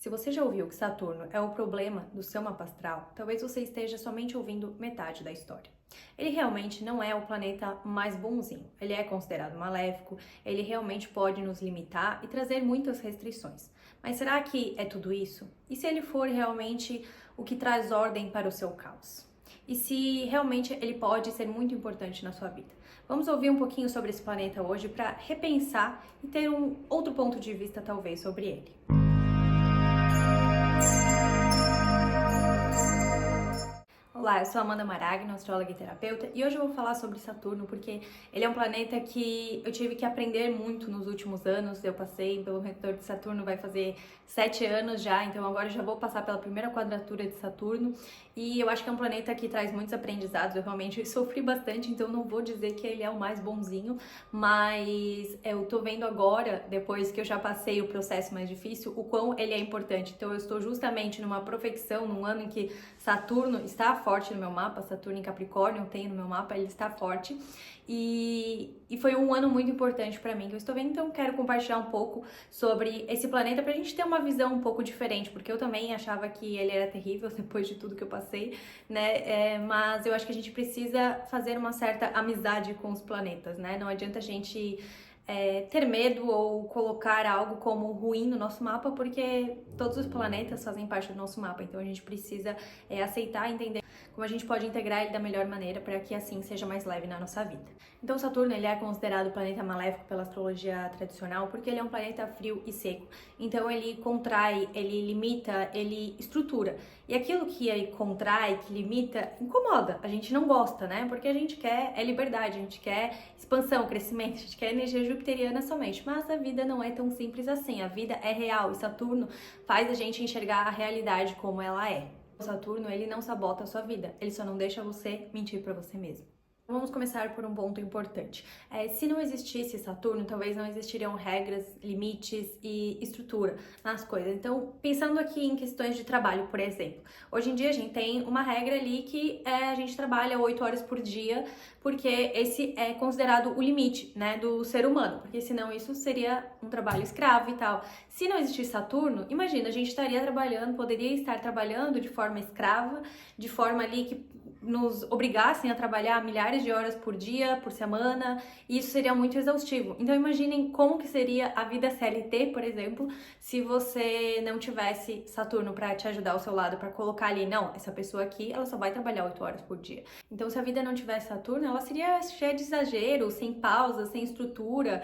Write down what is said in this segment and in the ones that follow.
Se você já ouviu que Saturno é o problema do seu mapa astral, talvez você esteja somente ouvindo metade da história. Ele realmente não é o planeta mais bonzinho, ele é considerado maléfico, ele realmente pode nos limitar e trazer muitas restrições. Mas será que é tudo isso? E se ele for realmente o que traz ordem para o seu caos? E se realmente ele pode ser muito importante na sua vida? Vamos ouvir um pouquinho sobre esse planeta hoje para repensar e ter um outro ponto de vista talvez sobre ele. Olá, eu sou Amanda Maragno, astróloga e terapeuta, e hoje eu vou falar sobre Saturno porque ele é um planeta que eu tive que aprender muito nos últimos anos. Eu passei pelo retorno de Saturno, vai fazer 7 anos já, então agora eu já vou passar pela primeira quadratura de Saturno, e eu acho que é um planeta que traz muitos aprendizados. Eu realmente sofri bastante, então não vou dizer que ele é o mais bonzinho, mas eu tô vendo agora, depois que eu já passei o processo mais difícil, o quão ele é importante. Então eu estou justamente numa profecção, num ano em que Saturno está forte no meu mapa, Saturno em Capricórnio eu tenho no meu mapa, ele está forte. E foi um ano muito importante para mim que eu estou vendo, então quero compartilhar um pouco sobre esse planeta pra gente ter uma visão um pouco diferente, porque eu também achava que ele era terrível depois de tudo que eu passei, né? Mas eu acho que a gente precisa fazer uma certa amizade com os planetas, né? Não adianta a gente ter medo ou colocar algo como ruim no nosso mapa, porque todos os planetas fazem parte do nosso mapa, então a gente precisa aceitar e entender como a gente pode integrar ele da melhor maneira para que assim seja mais leve na nossa vida. Então Saturno ele é considerado o planeta maléfico pela astrologia tradicional porque ele é um planeta frio e seco. Então ele contrai, ele limita, ele estrutura. E aquilo que ele contrai, que limita, incomoda. A gente não gosta, né? Porque a gente quer liberdade, a gente quer expansão, crescimento, a gente quer energia jupiteriana somente. Mas a vida não é tão simples assim. A vida é real e Saturno faz a gente enxergar a realidade como ela é. O Saturno, ele não sabota a sua vida, ele só não deixa você mentir para você mesmo. Vamos começar por um ponto importante. Se não existisse Saturno, talvez não existiriam regras, limites e estrutura nas coisas. Então, pensando aqui em questões de trabalho, por exemplo. Hoje em dia a gente tem uma regra ali que a gente trabalha 8 horas por dia, porque esse é considerado o limite, né, do ser humano. Porque senão isso seria um trabalho escravo e tal. Se não existisse Saturno, imagina, a gente poderia estar trabalhando de forma escrava, de forma ali que nos obrigassem a trabalhar milhares de horas por dia, por semana, e isso seria muito exaustivo. Então imaginem como que seria a vida CLT, por exemplo, se você não tivesse Saturno para te ajudar ao seu lado, para colocar ali, não, essa pessoa aqui, ela só vai trabalhar 8 horas por dia. Então se a vida não tivesse Saturno, ela seria cheia de exagero, sem pausa, sem estrutura,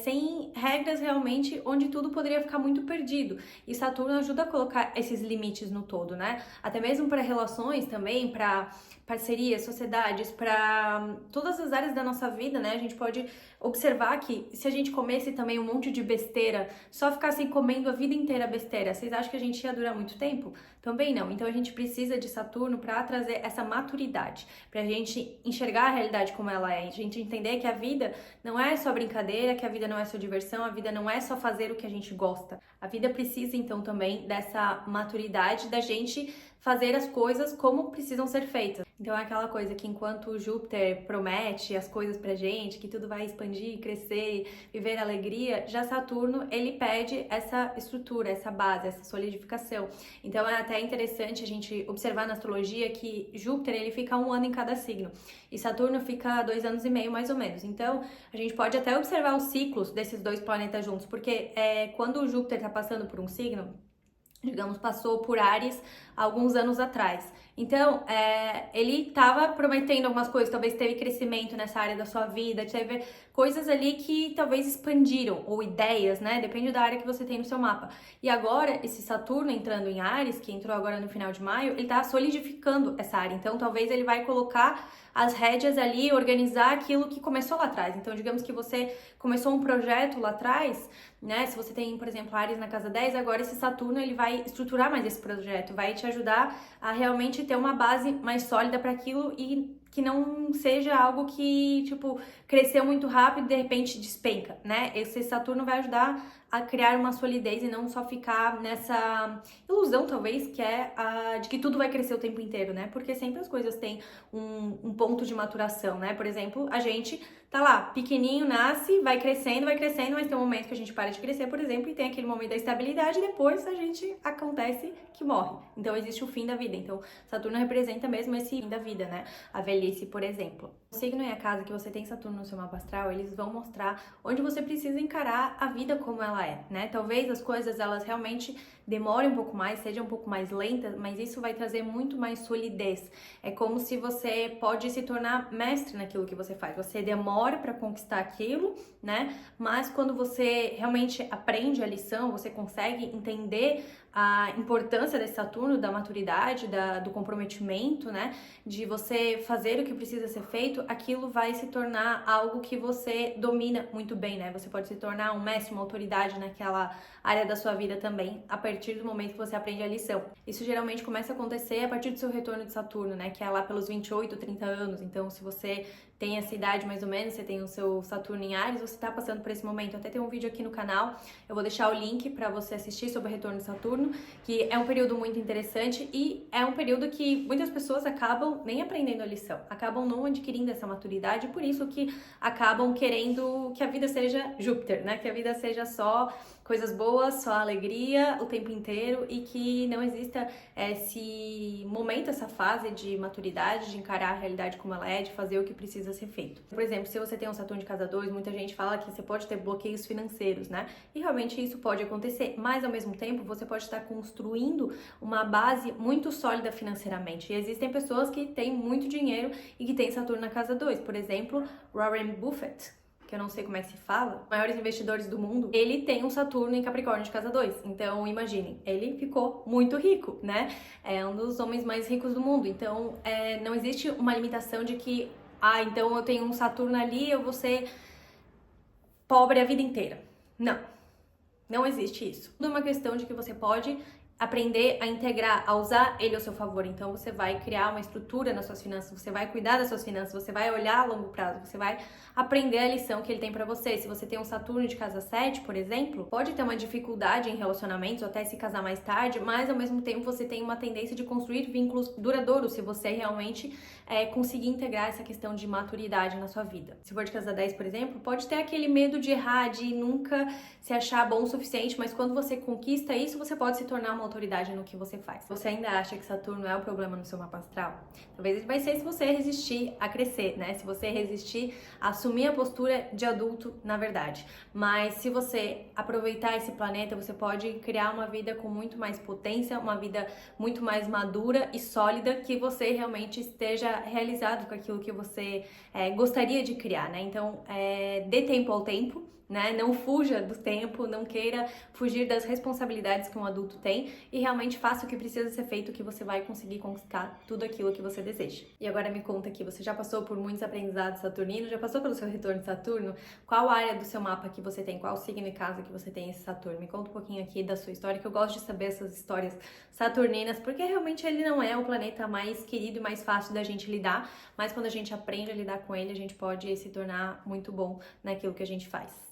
sem regras realmente, onde tudo poderia ficar muito perdido. E Saturno ajuda a colocar esses limites no todo, né? Até mesmo para relações também, para parcerias, sociedades, para todas as áreas da nossa vida, né? A gente pode observar que se a gente comesse também um monte de besteira, só ficasse comendo a vida inteira besteira, vocês acham que a gente ia durar muito tempo? Também não. Então a gente precisa de Saturno para trazer essa maturidade, para a gente enxergar a realidade como ela é, a gente entender que a vida não é só brincadeira, que a vida não é só diversão, a vida não é só fazer o que a gente gosta. A vida precisa então também dessa maturidade da gente fazer as coisas como precisam ser feitas. Então é aquela coisa que enquanto Júpiter promete as coisas pra gente, que tudo vai expandir, crescer, viver alegria, já Saturno, ele pede essa estrutura, essa base, essa solidificação. Então é até interessante a gente observar na astrologia que Júpiter, ele fica 1 ano em cada signo, e Saturno fica 2 anos e meio mais ou menos. Então a gente pode até observar os ciclos desses dois planetas juntos, porque quando o Júpiter tá passando por um signo, digamos, passou por Áries alguns anos atrás. Então, ele estava prometendo algumas coisas, talvez teve crescimento nessa área da sua vida, teve coisas ali que talvez expandiram, ou ideias, né? Depende da área que você tem no seu mapa. E agora, esse Saturno entrando em Áries, que entrou agora no final de maio, ele tá solidificando essa área. Então, talvez ele vai colocar as rédeas ali, organizar aquilo que começou lá atrás. Então, digamos que você começou um projeto lá atrás, né? Se você tem, por exemplo, Áries na casa 10, agora esse Saturno, ele vai estruturar mais esse projeto, vai te ajudar a realmente ter uma base mais sólida para aquilo e que não seja algo que, tipo, cresceu muito rápido e de repente despenca, né? Esse Saturno vai ajudar a criar uma solidez e não só ficar nessa ilusão, talvez, que é de que tudo vai crescer o tempo inteiro, né? Porque sempre as coisas têm um ponto de maturação, né? Por exemplo, a gente tá lá, pequenininho, nasce, vai crescendo, mas tem um momento que a gente para de crescer, por exemplo, e tem aquele momento da estabilidade, e depois a gente acontece que morre. Então existe o fim da vida. Então Saturno representa mesmo esse fim da vida, né? A velhice, por exemplo. O signo e a casa que você tem Saturno no seu mapa astral, eles vão mostrar onde você precisa encarar a vida como ela é, né? Talvez as coisas, elas realmente demorem um pouco mais, sejam um pouco mais lentas, mas isso vai trazer muito mais solidez. É como se você pode se tornar mestre naquilo que você faz. Você demora para conquistar aquilo, né? Mas quando você realmente aprende a lição, você consegue entender a importância desse Saturno, da maturidade, do comprometimento, né? De você fazer o que precisa ser feito, aquilo vai se tornar algo que você domina muito bem, né? Você pode se tornar um mestre, uma autoridade naquela área da sua vida também, a partir do momento que você aprende a lição. Isso geralmente começa a acontecer a partir do seu retorno de Saturno, né? Que é lá pelos 28, 30 anos. Então, se você tem essa idade mais ou menos, você tem o seu Saturno em Áries, você está passando por esse momento. Até tem um vídeo aqui no canal, eu vou deixar o link para você assistir sobre o retorno de Saturno, que é um período muito interessante e é um período que muitas pessoas acabam nem aprendendo a lição, acabam não adquirindo essa maturidade, por isso que acabam querendo que a vida seja Júpiter, né? Que a vida seja só coisas boas, só alegria o tempo inteiro e que não exista esse momento, essa fase de maturidade, de encarar a realidade como ela é, de fazer o que precisa ser feito. Por exemplo, se você tem um Saturno de casa 2, muita gente fala que você pode ter bloqueios financeiros, né? E realmente isso pode acontecer, mas ao mesmo tempo você pode estar construindo uma base muito sólida financeiramente. E existem pessoas que têm muito dinheiro e que têm Saturno na casa 2, por exemplo, Warren Buffett, que eu não sei como é que se fala, maiores investidores do mundo, ele tem um Saturno em Capricórnio de casa 2. Então, imaginem, ele ficou muito rico, né? É um dos homens mais ricos do mundo. Então, não existe uma limitação de que, então eu tenho um Saturno ali, eu vou ser pobre a vida inteira. Não, não existe isso. Tudo é uma questão de que você pode aprender a integrar, a usar ele ao seu favor. Então você vai criar uma estrutura nas suas finanças, você vai cuidar das suas finanças, você vai olhar a longo prazo, você vai aprender a lição que ele tem pra você. Se você tem um Saturno de casa 7, por exemplo, pode ter uma dificuldade em relacionamentos ou até se casar mais tarde, mas ao mesmo tempo você tem uma tendência de construir vínculos duradouros se você realmente conseguir integrar essa questão de maturidade na sua vida. Se for de casa 10, por exemplo, pode ter aquele medo de errar, de nunca se achar bom o suficiente, mas quando você conquista isso, você pode se tornar uma autoridade no que você faz. Você ainda acha que Saturno é o problema no seu mapa astral? Talvez ele vai ser se você resistir a crescer, né? Se você resistir a assumir a postura de adulto, na verdade. Mas se você aproveitar esse planeta, você pode criar uma vida com muito mais potência, uma vida muito mais madura e sólida, que você realmente esteja realizado com aquilo que você gostaria de criar, né? Então, dê tempo ao tempo, né? Não fuja do tempo, não queira fugir das responsabilidades que um adulto tem e realmente faça o que precisa ser feito, que você vai conseguir conquistar tudo aquilo que você deseja. E agora me conta aqui, você já passou por muitos aprendizados saturninos, já passou pelo seu retorno de Saturno? Qual área do seu mapa que você tem? Qual signo e casa que você tem esse Saturno? Me conta um pouquinho aqui da sua história, que eu gosto de saber essas histórias saturninas, porque realmente ele não é o planeta mais querido e mais fácil da gente lidar, mas quando a gente aprende a lidar com ele, a gente pode se tornar muito bom naquilo que a gente faz.